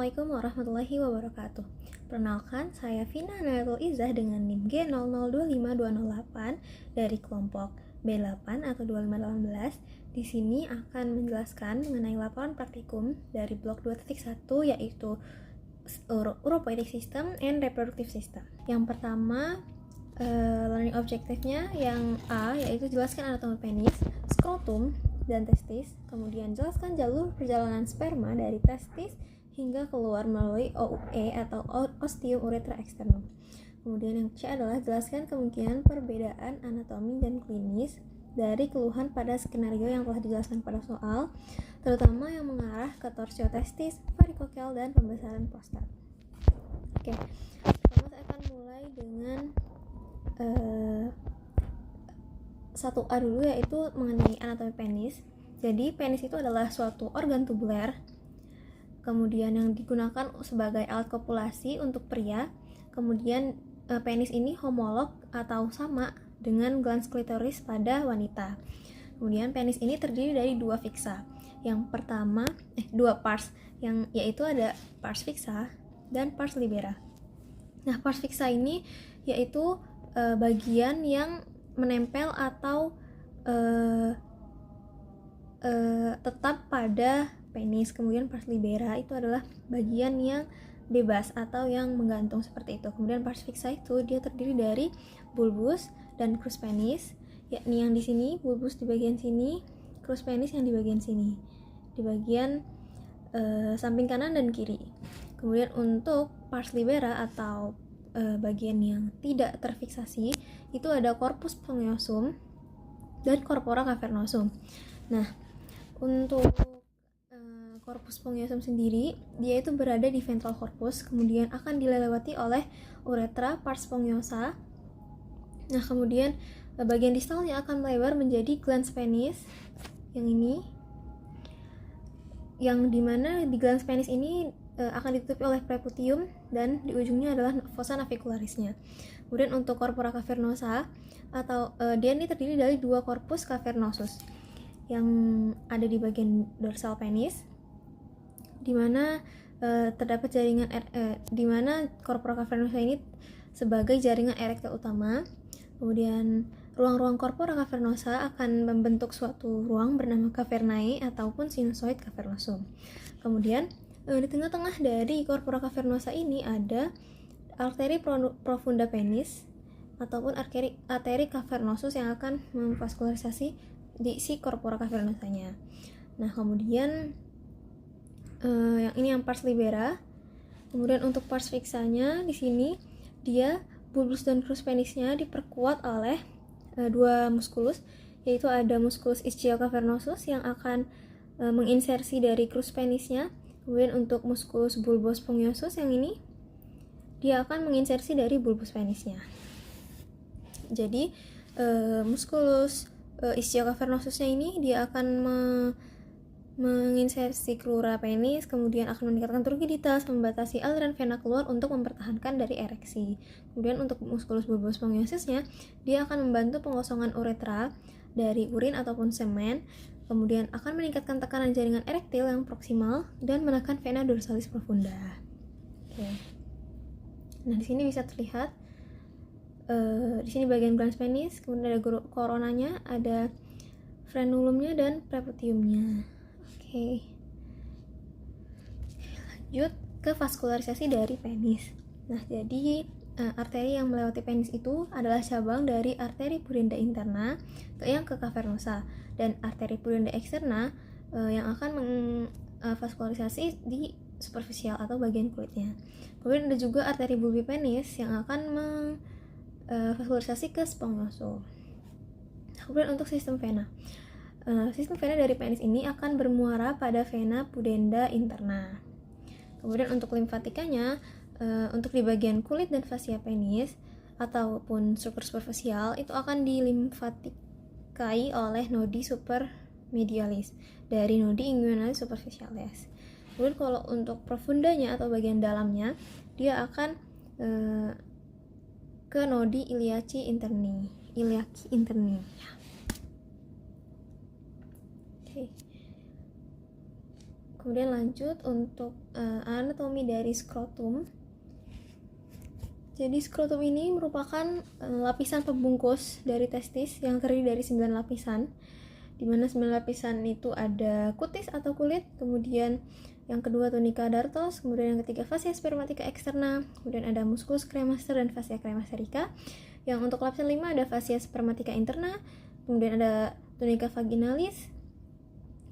Assalamualaikum warahmatullahi wabarakatuh. Perkenalkan, saya Vina Nayatul Izzah dengan NIM G0025208 dari kelompok B8 atau 2518. Di sini akan menjelaskan mengenai laporan praktikum dari blok 2.1 yaitu Uropoietic System and Reproductive System. Yang pertama, learning objektifnya yang A yaitu jelaskan anatomi penis, skrotum, dan testis. Kemudian jelaskan jalur perjalanan sperma dari testis hingga keluar melalui OUE atau ostium urethra externum. Kemudian yang C adalah jelaskan kemungkinan perbedaan anatomi dan klinis dari keluhan pada skenario yang telah dijelaskan pada soal, terutama yang mengarah ke torsio testis, varikokel, dan pembesaran prostat. Oke, pertama saya akan mulai dengan 1A dulu, yaitu mengenai anatomi penis. Jadi penis itu adalah suatu organ tubuler, kemudian yang digunakan sebagai alat kopulasi untuk pria. Kemudian penis ini homolog atau sama dengan glans klitoris pada wanita. Kemudian penis ini terdiri dari dua fixa. Yang pertama, dua pars, yang yaitu ada pars fixa dan pars libera. Nah, pars fixa ini yaitu bagian yang menempel atau tetap pada penis. Kemudian pars libera itu adalah bagian yang bebas atau yang menggantung seperti itu. Kemudian pars fixa itu dia terdiri dari bulbus dan crus penis, yakni yang di sini bulbus di bagian sini, crus penis yang di bagian sini, di bagian samping kanan dan kiri. Kemudian untuk pars libera atau bagian yang tidak terfiksasi itu ada corpus spongiosum dan corpora cavernosum. Nah, untuk corpus spongiosum sendiri dia itu berada di ventral corpus, kemudian akan dilewati oleh uretra, pars spongiosa. Nah, kemudian bagian distalnya akan melebar menjadi glans penis yang ini, yang dimana di glans penis ini akan ditutupi oleh preputium dan di ujungnya adalah fossa navicularisnya. Kemudian untuk corpora cavernosa atau dia ini terdiri dari dua corpus cavernosus yang ada di bagian dorsal penis, di mana terdapat jaringan di mana corpora cavernosa ini sebagai jaringan erektil utama. Kemudian ruang-ruang corpora cavernosa akan membentuk suatu ruang bernama cavernae ataupun sinusoid cavernosum. Kemudian di tengah-tengah dari corpora cavernosa ini ada arteri profunda penis ataupun arteri cavernosus yang akan memvaskularisasi di si corpora cavernosanya. Nah, kemudian yang ini yang pars libera. Kemudian untuk pars fixanya di sini dia bulbus dan crus penisnya diperkuat oleh dua muskulus, yaitu ada musculus ischiocavernosus yang akan menginsersi dari crus penisnya. Kemudian untuk musculus bulbus spongiosus yang ini dia akan menginsersi dari bulbus penisnya. Jadi musculus ischiocavernosusnya ini dia akan menginsersi crura penis, kemudian akan meningkatkan turgiditas, membatasi aliran vena keluar untuk mempertahankan dari ereksi. Kemudian untuk musculus bulbus spongiosusnya dia akan membantu pengosongan uretra dari urin ataupun semen, kemudian akan meningkatkan tekanan jaringan erektil yang proksimal dan menekan vena dorsalis profunda. Oke. Nah, di sini bisa terlihat di sini bagian glans penis, kemudian ada koronanya, ada frenulumnya dan preputiumnya. Oke. Lanjut ke vaskularisasi dari penis. Nah, jadi arteri yang melewati penis itu adalah cabang dari arteri pudenda interna yang ke cavernosa, dan arteri pudenda externa yang akan mengvaskularisasi di superficial atau bagian kulitnya. Kemudian ada juga arteri bulbi penis yang akan mengvaskularisasi ke spongiosum. Kemudian untuk sistem vena. Sistem vena dari penis ini akan bermuara pada vena pudenda interna. Kemudian untuk limfatikanya, untuk di bagian kulit dan fasia penis ataupun struktur superficial itu akan dilimfatikai oleh nodi supermedialis dari nodi inguinalis superficialis. Kemudian kalau untuk profundanya atau bagian dalamnya dia akan ke nodi iliaci interni. Oke. Kemudian lanjut untuk anatomi dari skrotum. Jadi skrotum ini merupakan lapisan pembungkus dari testis yang terdiri dari 9 lapisan, di mana 9 lapisan itu ada kutis atau kulit, kemudian yang kedua tunica dartos, kemudian yang ketiga fascia spermatica externa, kemudian ada musculus cremaster dan fascia cremasterica. Yang untuk lapisan 5 ada fascia spermatica interna, kemudian ada tunica vaginalis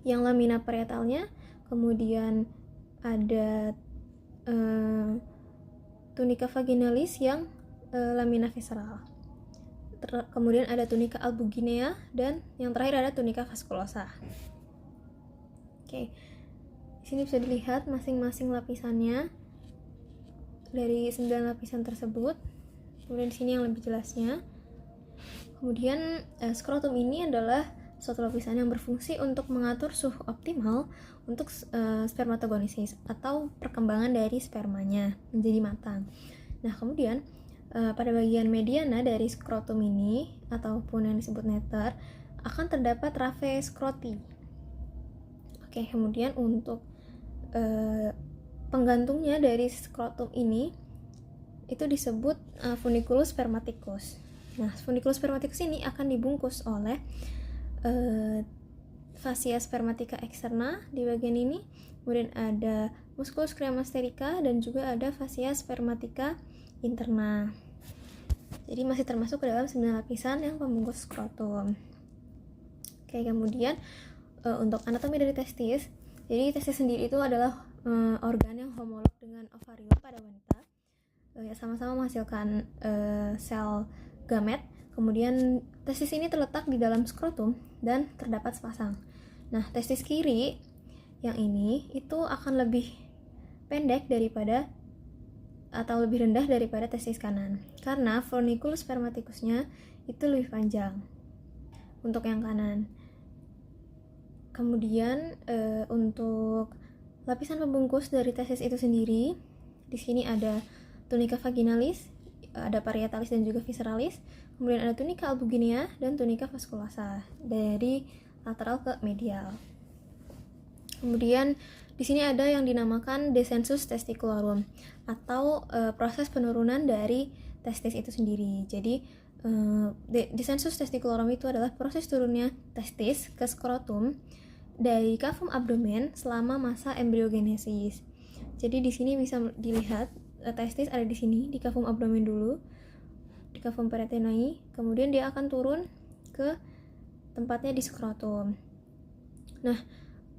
yang lamina parietalnya, kemudian ada tunica vaginalis yang lamina visceral. Kemudian ada tunica albuginea dan yang terakhir ada tunica vasculosa. Oke. Di sini bisa dilihat masing-masing lapisannya dari 9 lapisan tersebut. Kemudian di sini yang lebih jelasnya. Kemudian skrotum ini adalah suatu lapisan yang berfungsi untuk mengatur suhu optimal untuk spermatogenesis atau perkembangan dari spermanya menjadi matang. Nah, kemudian pada bagian mediana dari skrotum ini ataupun yang disebut neter akan terdapat raffe skroti. Oke, kemudian untuk penggantungnya dari skrotum ini itu disebut funiculus spermaticus. Nah, funiculus spermaticus ini akan dibungkus oleh fascia spermatica externa di bagian ini, kemudian ada musculus cremasterica dan juga ada fascia spermatica interna. Jadi masih termasuk ke dalam 9 lapisan yang pembungkus skrotum. Oke, kemudian untuk anatomi dari testis. Jadi testis sendiri itu adalah organ yang homolog dengan ovarium pada wanita. Sama-sama menghasilkan sel gamet. Kemudian testis ini terletak di dalam skrotum dan terdapat sepasang. Nah, testis kiri yang ini itu akan lebih pendek daripada atau lebih rendah daripada testis kanan karena funiculus spermaticusnya itu lebih panjang untuk yang kanan. Kemudian untuk lapisan pembungkus dari testis itu sendiri, di sini ada tunica vaginalis, ada parietalis dan juga visceralis. Kemudian ada tunica albuginea dan tunica vasculosa dari lateral ke medial. Kemudian di sini ada yang dinamakan descensus testicularum atau proses penurunan dari testis itu sendiri. Jadi descensus testicularum itu adalah proses turunnya testis ke skrotum dari cavum abdomen selama masa embriogenesis. Jadi di sini bisa dilihat testis ada di sini di cavum abdomen dulu, di cavum perineae, kemudian dia akan turun ke tempatnya di skrotum. Nah,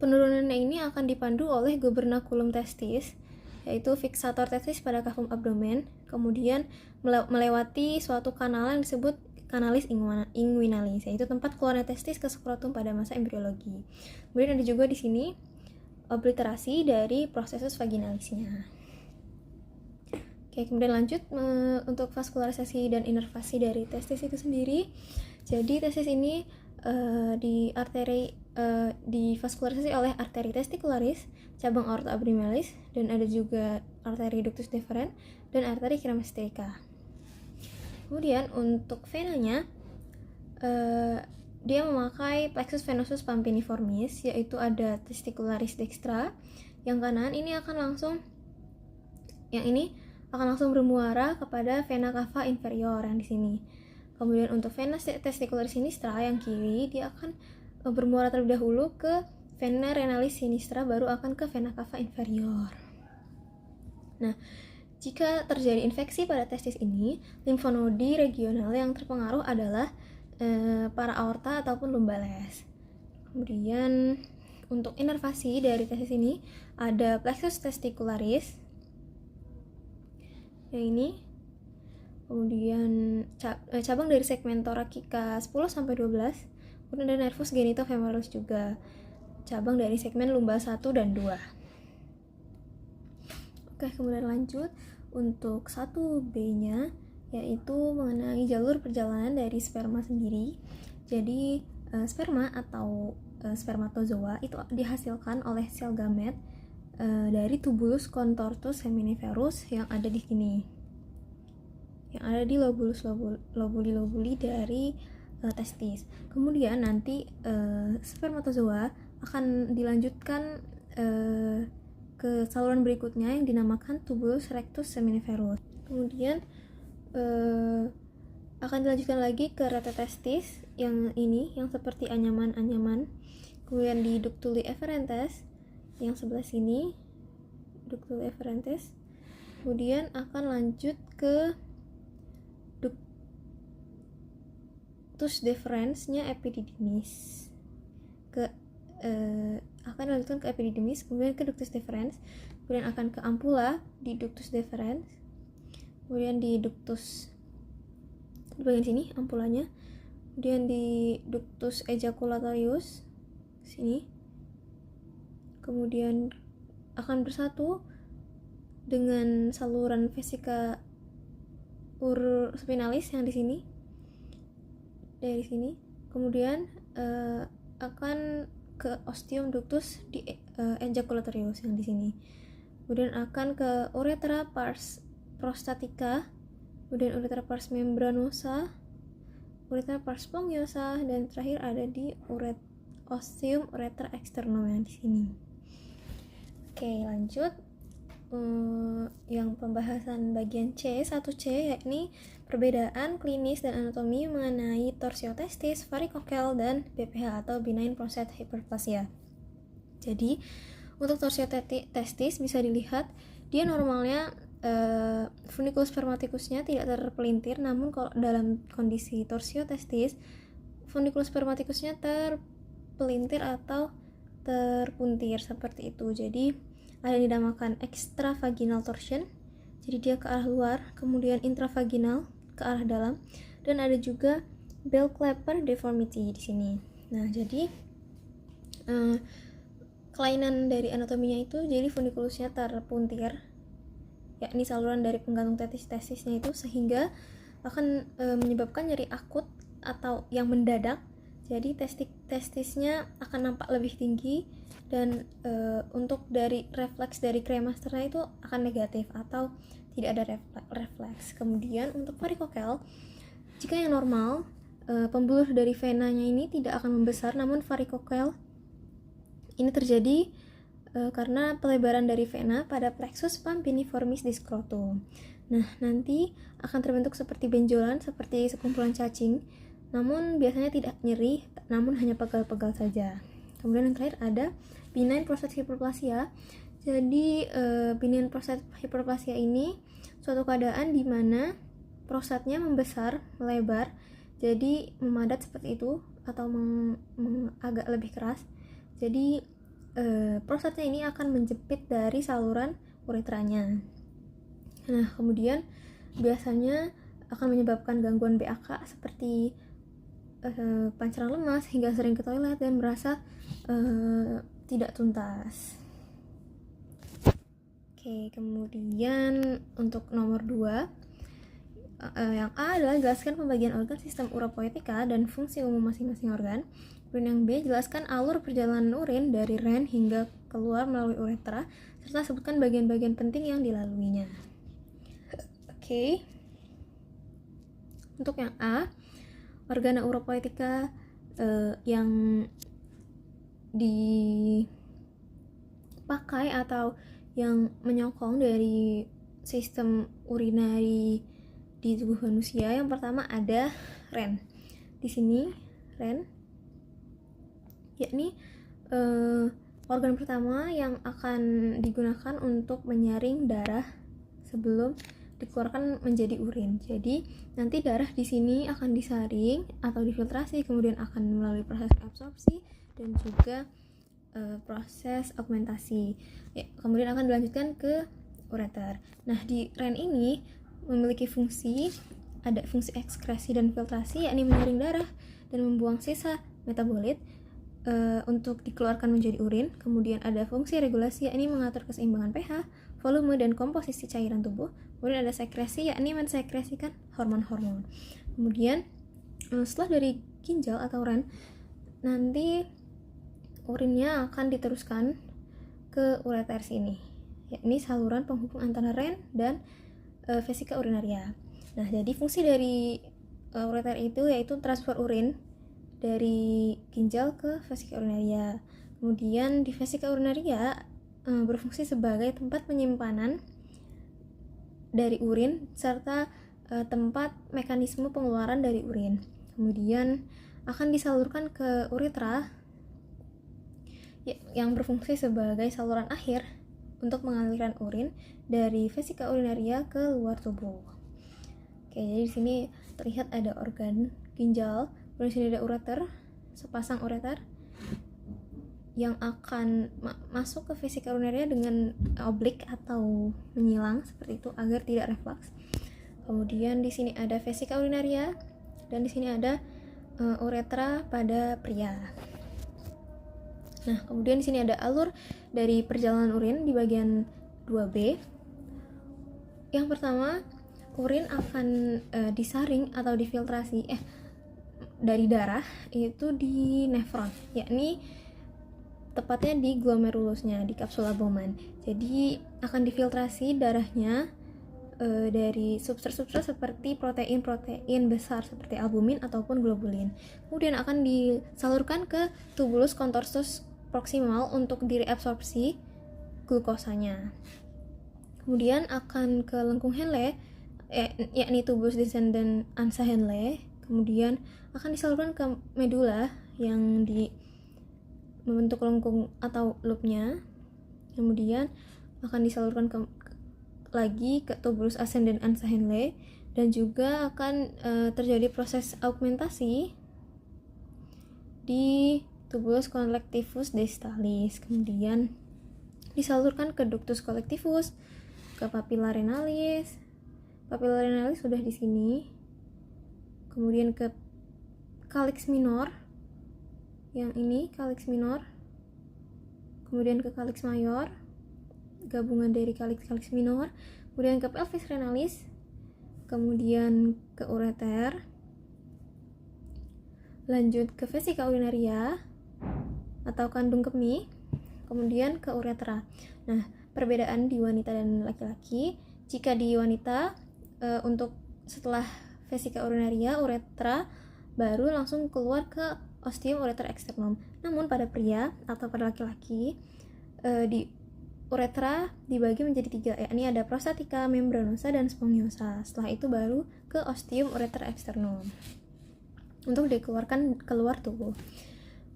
penurunannya ini akan dipandu oleh gubernaculum testis, yaitu fiksator testis pada cavum abdomen, kemudian melewati suatu kanal yang disebut kanalis inguinalis, yaitu tempat keluarnya testis ke skrotum pada masa embriologi. Kemudian ada juga di sini obliterasi dari prosesus vaginalisnya. Oke, kemudian lanjut untuk vaskularisasi dan inervasi dari testis itu sendiri. Jadi testis ini divaskularisasi oleh arteri testicularis, cabang aorta abdominalis, dan ada juga arteri ductus deferens dan arteri cremasterica. Kemudian untuk venanya dia memakai plexus venosus pampiniformis, yaitu ada testicularis dextra. Yang kanan ini akan langsung bermuara kepada vena cava inferior yang di sini. Kemudian untuk vena testicularis sinistra yang kiri, dia akan bermuara terlebih dahulu ke vena renalis sinistra, baru akan ke vena cava inferior. Nah, jika terjadi infeksi pada testis ini, limfonodi regional yang terpengaruh adalah para aorta ataupun lumbales. Kemudian untuk inervasi dari testis ini ada plexus testicularis yang ini, kemudian cabang dari segmen thoracica 10-12, kemudian ada nervus genitofemoralis juga, cabang dari segmen lumbal 1 dan 2. Oke, kemudian lanjut untuk 1B-nya, yaitu mengenai jalur perjalanan dari sperma sendiri. Jadi sperma atau spermatozoa itu dihasilkan oleh sel gamet dari tubulus contortus seminiferus yang ada di sini, yang ada di lobuli dari testis. Kemudian nanti spermatozoa akan dilanjutkan ke saluran berikutnya yang dinamakan tubulus rectus seminiferus. Kemudian akan dilanjutkan lagi ke retetestis yang ini, yang seperti anyaman-anyaman. Kemudian di ductuli efferentes yang sebelah sini, ductuli efferentes. Kemudian akan lanjut ke ductus deferens-nya epididymis. Akan dilanjutkan ke epididymis, kemudian ke ductus deferens, kemudian akan ke ampula di ductus deferens, kemudian di ductus di bagian sini ampulanya, kemudian di ductus ejaculatorius sini, kemudian akan bersatu dengan saluran vesica spinalis yang di sini, dari sini, kemudian akan ke ostium ductus di ejaculatorius yang di sini, kemudian akan ke uretra pars prostatica, kemudian uretra pars membranosa, uretra pars spongiosa, dan terakhir ada di ostium uretra externum yang di sini. Oke, lanjut. Yang pembahasan bagian C, 1C, yakni perbedaan klinis dan anatomi mengenai torsiotestis, varikokel, dan BPH atau benign prostate hyperplasia. Jadi, untuk torsiotestis bisa dilihat dia normalnya funiculus spermaticusnya tidak terpelintir, namun kalau dalam kondisi torsiotestis funiculus spermaticusnya terpelintir atau terpuntir seperti itu. Jadi ada yang dinamakan extravaginal torsion, jadi dia ke arah luar, kemudian intravaginal ke arah dalam, dan ada juga bell clapper deformity di sini. Nah, jadi kelainan dari anatominya itu jadi funikulusnya terpuntir, yakni saluran dari penggantung testisnya itu, sehingga akan menyebabkan nyeri akut atau yang mendadak. Jadi testisnya akan nampak lebih tinggi, dan untuk dari refleks dari kremasternya itu akan negatif atau tidak ada refleks. Kemudian untuk varikokel, jika yang normal pembuluh dari venanya ini tidak akan membesar, namun varikokel ini terjadi karena pelebaran dari vena pada plexus pampiniformis di skrotum. Nah, nanti akan terbentuk seperti benjolan, seperti sekumpulan cacing, namun biasanya tidak nyeri, namun hanya pegal-pegal saja. Kemudian yang terakhir ada benign prostate hyperplasia. Jadi benign prostate hyperplasia ini suatu keadaan di mana prostatnya membesar, melebar, jadi memadat seperti itu, atau agak lebih keras. Jadi prostatnya ini akan menjepit dari saluran uretranya. Nah, kemudian biasanya akan menyebabkan gangguan BAK seperti pancaran lemas hingga sering ke toilet dan merasa tidak tuntas. Oke, kemudian untuk nomor 2, yang A adalah jelaskan pembagian organ sistem uropoietika dan fungsi umum masing-masing organ. Kemudian yang B, jelaskan alur perjalanan urin dari ren hingga keluar melalui uretra, serta sebutkan bagian-bagian penting yang dilaluinya. Oke. Untuk yang A, organa uropoietika yang dipakai atau yang menyokong dari sistem urinari di tubuh manusia, yang pertama ada ren. Di sini ren, yakni organ pertama yang akan digunakan untuk menyaring darah sebelum dikeluarkan menjadi urin. Jadi nanti darah di sini akan disaring atau difiltrasi, kemudian akan melalui proses absorpsi dan juga proses augmentasi. Ya, kemudian akan dilanjutkan ke ureter. Nah, di ren ini memiliki fungsi, ada fungsi ekskresi dan filtrasi, yakni menyaring darah dan membuang sisa metabolit untuk dikeluarkan menjadi urin. Kemudian ada fungsi regulasi, yakni mengatur keseimbangan pH, volume, dan komposisi cairan tubuh. Kemudian ada sekresi, yakni mensekresikan hormon-hormon. Kemudian setelah dari ginjal atau ren, nanti urinnya akan diteruskan ke ureter sini, yakni saluran penghubung antara ren dan vesika urinaria. Nah, jadi fungsi dari ureter itu yaitu transfer urin dari ginjal ke vesika urinaria. Kemudian di vesika urinaria berfungsi sebagai tempat penyimpanan dari urin serta tempat mekanisme pengeluaran dari urin. Kemudian akan disalurkan ke uretra yang berfungsi sebagai saluran akhir untuk mengalirkan urin dari vesika urinaria ke luar tubuh. Oke, jadi di sini terlihat ada organ ginjal, di sini ada ureter, sepasang ureter yang akan masuk ke vesika urinaria dengan oblik atau menyilang seperti itu agar tidak refleks. Kemudian di sini ada vesika urinaria dan di sini ada uretra pada pria. Nah, kemudian di sini ada alur dari perjalanan urin di bagian 2B. Yang pertama, urin akan disaring atau difiltrasi dari darah itu di nefron, yakni tepatnya di glomerulusnya, di kapsula Bowman. Jadi akan difiltrasi darahnya dari substrat-substrat seperti protein-protein besar seperti albumin ataupun globulin. Kemudian akan disalurkan ke tubulus contorsus proximal untuk direabsorpsi glukosanya. Kemudian akan ke lengkung Henle, yakni tubulus descendens ansa Henle. Kemudian akan disalurkan ke medula yang membentuk lengkung atau loopnya. Kemudian akan disalurkan lagi ke tubulus ascendens ansa Henle, dan juga akan terjadi proses augmentasi di tubulus collectivus distalis. Kemudian disalurkan ke ductus collectivus, ke papilla renalis. Papilla renalis sudah di sini. Kemudian ke calyx minor, yang ini calyx minor. Kemudian ke calyx mayor, gabungan dari calyx minor. Kemudian ke pelvis renalis. Kemudian ke ureter. Lanjut ke vesika urinaria atau kandung kemih, kemudian ke uretra. Nah, perbedaan di wanita dan laki-laki, jika di wanita untuk setelah vesika urinaria, uretra baru langsung keluar ke ostium ureter externum. Namun pada pria atau pada laki-laki di uretra dibagi menjadi 3, yakni ada prostatica, membranosa, dan spongiosa. Setelah itu baru ke ostium ureter externum untuk dikeluarkan keluar tubuh.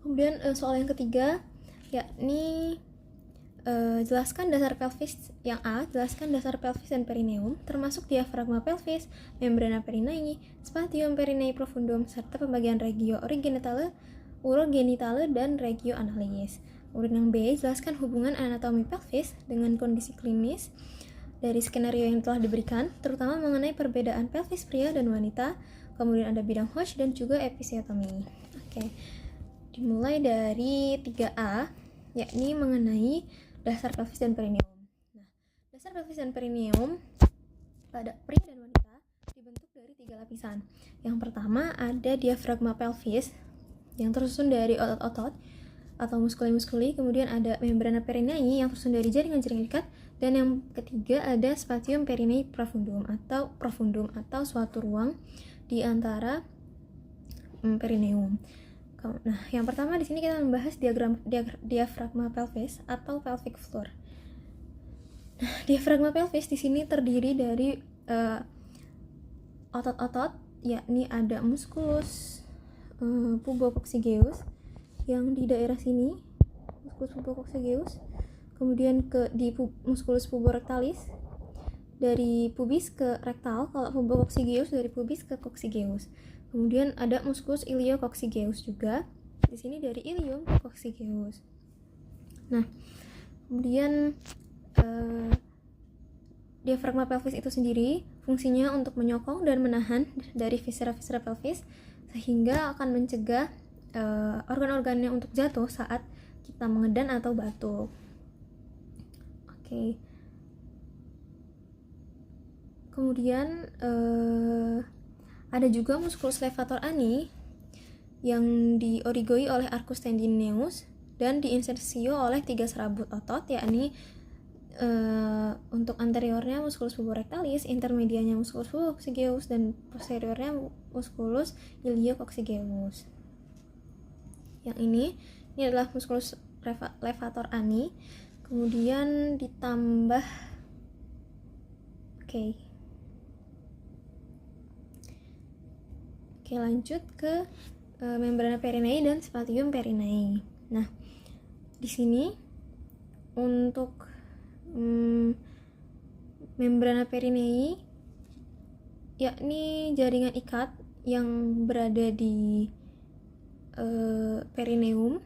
Kemudian soal yang ketiga, yakni jelaskan dasar pelvis. Yang A, jelaskan dasar pelvis dan perineum, termasuk diafragma pelvis, membrana perineum, spatium perineum profundum, serta pembagian regio genitale, urogenitale, dan regio analis. Kemudian yang B, jelaskan hubungan anatomi pelvis dengan kondisi klinis dari skenario yang telah diberikan, terutama mengenai perbedaan pelvis pria dan wanita. Kemudian ada bidang Hodge dan juga episiotomi. Oke. Dimulai dari 3A, yakni mengenai dasar pelvis dan perineum. Nah, dasar pelvis dan perineum pada pria dan wanita dibentuk dari 3 lapisan. Yang pertama ada diafragma pelvis yang tersusun dari otot-otot atau muskuli-muskuli. Kemudian ada membrana perineum yang tersusun dari jaringan-jaringan ikat. Dan yang ketiga ada spatium perineum profundum atau suatu ruang di antara perineum. Nah, yang pertama di sini kita membahas diafragma pelvis atau pelvic floor. Nah, diafragma pelvis di sini terdiri dari otot-otot, yakni ada musculus pubococcygeus yang di daerah sini, musculus pubococcygeus. Kemudian di musculus puborectalis, dari pubis ke rektal. Kalau pubococcygeus dari pubis ke coccygeus. Kemudian ada musculus iliococcygeus juga. Di sini dari ilium ke coccygeus. Nah, kemudian diafragma pelvis itu sendiri fungsinya untuk menyokong dan menahan dari viscera-viscera pelvis, sehingga akan mencegah organ-organnya untuk jatuh saat kita mengedan atau batuk. Oke. Kemudian ada juga musculus levator ani yang diorigoi oleh arcus tendineus dan diinsersio oleh 3 serabut otot, yakni untuk anteriornya musculus puborectalis, intermedianya musculus pubococcygeus, dan posteriornya musculus iliococcygeus. Yang ini adalah musculus levator ani, kemudian ditambah Oke, lanjut ke membrana perinei dan spatium perinei. Nah, di sini untuk membrana perinei yakni jaringan ikat yang berada di perineum.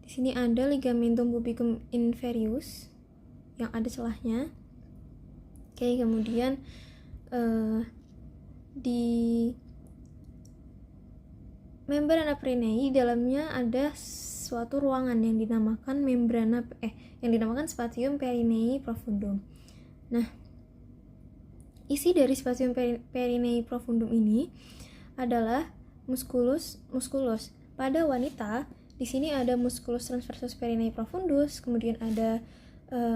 Di sini ada ligamentum pubicum inferius yang ada celahnya. Oke, kemudian di membrana perinei di dalamnya ada suatu ruangan yang dinamakan spatium perinei profundum. Nah, isi dari spatium perinei profundum ini adalah musculus. Pada wanita, di sini ada musculus transversus perinei profundus, kemudian ada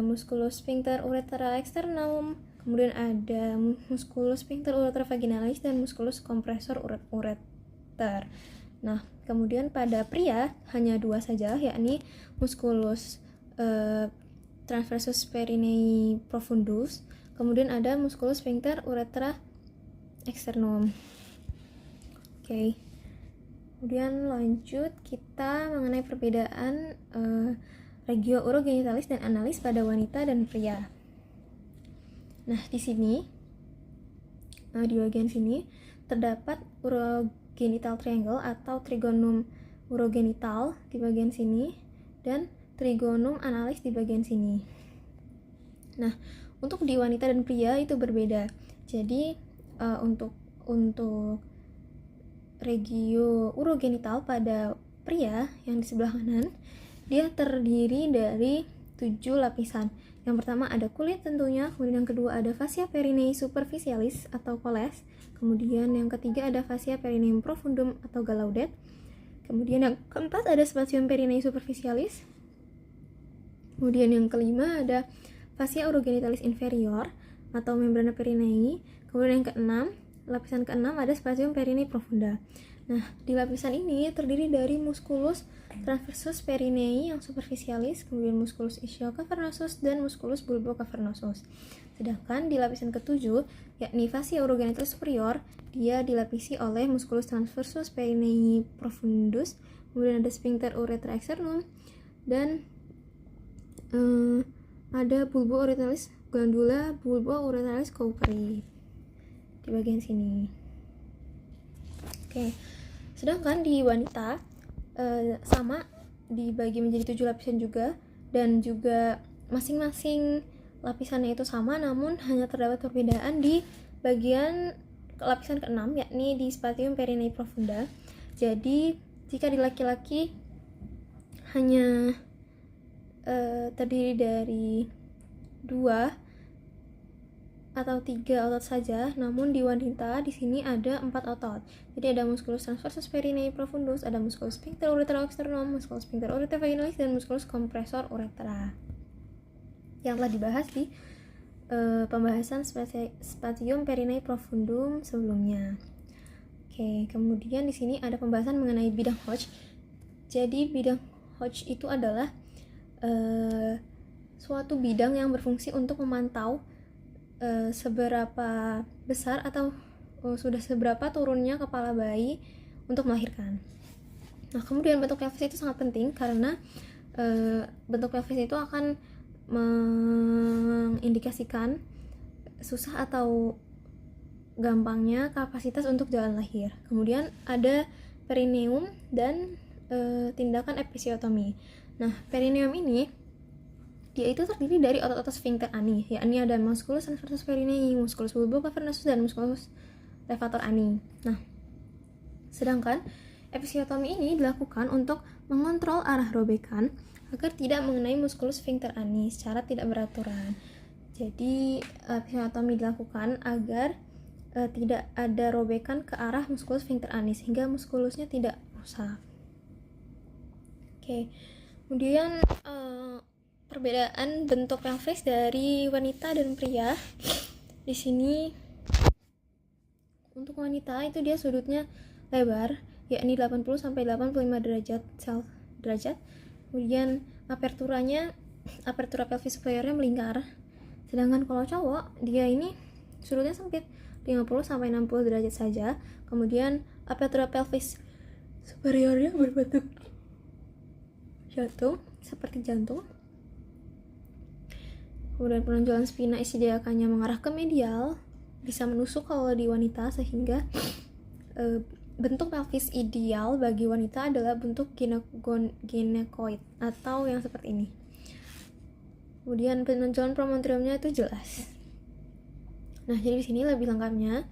musculus sphincter urethra externum, kemudian ada musculus sphincter urethra vaginalis dan musculus compressor ureter. Nah, kemudian pada pria hanya 2 saja, yakni musculus transversus perinei profundus, kemudian ada musculus sphincter urethra externum. Oke. Kemudian lanjut kita mengenai perbedaan regio urogenitalis dan analis pada wanita dan pria. Nah, di sini di bagian sini terdapat urogenital triangle atau trigonum urogenital di bagian sini dan trigonum analis di bagian sini. Nah, untuk di wanita dan pria itu berbeda. Jadi untuk regio urogenital pada pria yang di sebelah kanan, dia terdiri dari 7 lapisan. Yang pertama ada kulit tentunya, kemudian yang kedua ada fascia perinei superficialis atau coles, kemudian yang ketiga ada fascia perineum profundum atau gallaudet, kemudian yang keempat ada spatium perinei superficialis, kemudian yang kelima ada fascia urogenitalis inferior atau membrana perinei, kemudian yang keenam, lapisan keenam ada spatium perinei profunda. Nah, di lapisan ini terdiri dari musculus transversus perinei yang superficialis, kemudian musculus ischiocavernosus dan musculus bulbocavernosus. Sedangkan di lapisan ketujuh, yakni fascia urogenitalis superior, dia dilapisi oleh musculus transversus perinei profundus, kemudian ada sphincter urethra externum dan ada bulbo urethralis glandula bulbo urethralis Cooperi di bagian sini. Oke. Sedangkan di wanita sama dibagi menjadi 7 lapisan juga, dan juga masing-masing lapisannya itu sama, namun hanya terdapat perbedaan di bagian lapisan ke-6, yakni di spatium perinei profunda. Jadi jika di laki-laki hanya terdiri dari 2 atau 3 otot saja, namun di wanita di sini ada 4 otot. Jadi ada musculus transversus perinei profundus, ada musculus sphincter urethra externum, musculus sphincter urethra vaginalis dan musculus compressor uretra. Yang telah dibahas di pembahasan spatium perinei profundum sebelumnya. Oke, kemudian di sini ada pembahasan mengenai bidang Hodge. Jadi bidang Hodge itu adalah suatu bidang yang berfungsi untuk memantau seberapa besar atau sudah seberapa turunnya kepala bayi untuk melahirkan. Nah, kemudian bentuk pelvis itu sangat penting karena bentuk pelvis itu akan mengindikasikan susah atau gampangnya kapasitas untuk jalan lahir. Kemudian ada perineum dan tindakan episiotomi. Nah, perineum ini dia itu terdiri dari otot-otot sphincter ani, yakni ada musculus transversus perinei, musculus bulbocavernosus dan musculus levator ani. Nah, sedangkan episiotomi ini dilakukan untuk mengontrol arah robekan agar tidak mengenai musculus sphincter ani secara tidak beraturan. Jadi episiotomi dilakukan agar tidak ada robekan ke arah musculus sphincter ani sehingga muskulusnya tidak rusak. Oke. Kemudian perbedaan bentuk pelvis dari wanita dan pria. Di sini untuk wanita itu dia sudutnya lebar, yakni 80 sampai 85 derajat. Kemudian apertura pelvis superiornya melingkar. Sedangkan kalau cowok, dia ini surutnya sempit, 50-60 derajat saja. Kemudian apertura pelvis superiornya berbentuk jantung, seperti jantung. Kemudian penonjolan spina ischiadiakanya mengarah ke medial, bisa menusuk kalau di wanita, sehingga bentuk pelvis ideal bagi wanita adalah bentuk gynecoid atau yang seperti ini. Kemudian penonjolan promontoriumnya itu jelas. Nah, jadi di sini lebih lengkapnya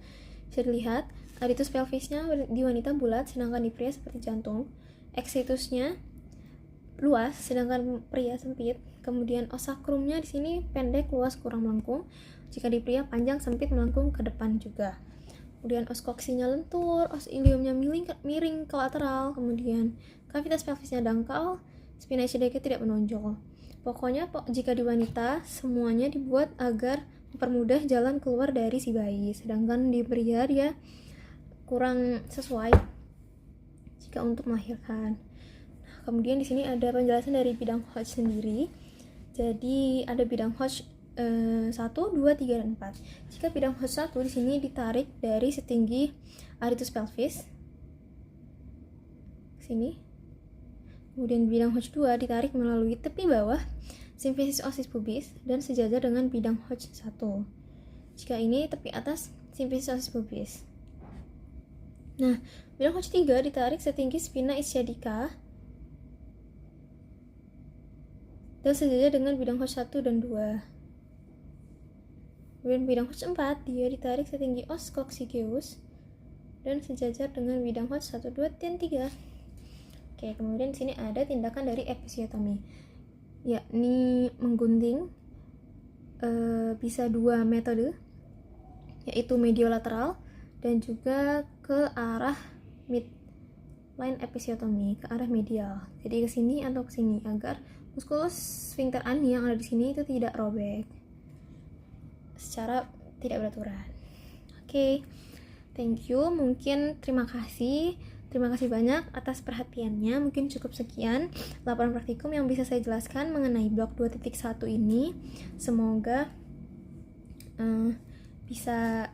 bisa dilihat aritus pelvisnya di wanita bulat, sedangkan di pria seperti jantung. Exitusnya luas, sedangkan pria sempit. Kemudian os sakrumnya di sini pendek, luas, kurang melengkung. Jika di pria panjang, sempit, melengkung ke depan juga. Kemudian os koksinya lentur, os iliumnya miring ke lateral. Kemudian kavitas pelvisnya dangkal, spina ischiadiaka tidak menonjol. Pokoknya jika di wanita semuanya dibuat agar mempermudah jalan keluar dari si bayi, sedangkan di pria dia kurang sesuai jika untuk melahirkan. Kemudian di sini ada penjelasan dari bidang Hodge sendiri. Jadi ada bidang Hodge 1, 2, 3, dan 4. Jika bidang Hodge 1 di sini ditarik dari setinggi aritus pelvis sini. Kemudian bidang Hodge 2 ditarik melalui tepi bawah simfisis osis pubis dan sejajar dengan bidang Hodge 1. Jika ini tepi atas simfisis osis pubis. Nah, bidang Hodge 3 ditarik setinggi spina ischiadica dan sejajar dengan bidang Hodge 1 dan 2. Kemudian bidang Hodge 4 dia ditarik setinggi os coccygeus dan sejajar dengan bidang Hodge 1, 2, dan 3. Oke, kemudian di sini ada tindakan dari episiotomi, yakni menggunting. Bisa 2 metode, yaitu mediolateral dan juga ke arah midline episiotomi, ke arah medial. Jadi ke sini atau ke sini agar muskulus sphincter ani yang ada di sini itu tidak robek secara tidak beraturan. Oke, thank you. Mungkin terima kasih banyak atas perhatiannya. Mungkin cukup sekian laporan praktikum yang bisa saya jelaskan mengenai blok 2.1 ini. Semoga bisa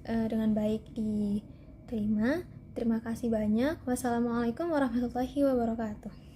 dengan baik diterima. Terima kasih banyak. Wassalamualaikum warahmatullahi wabarakatuh.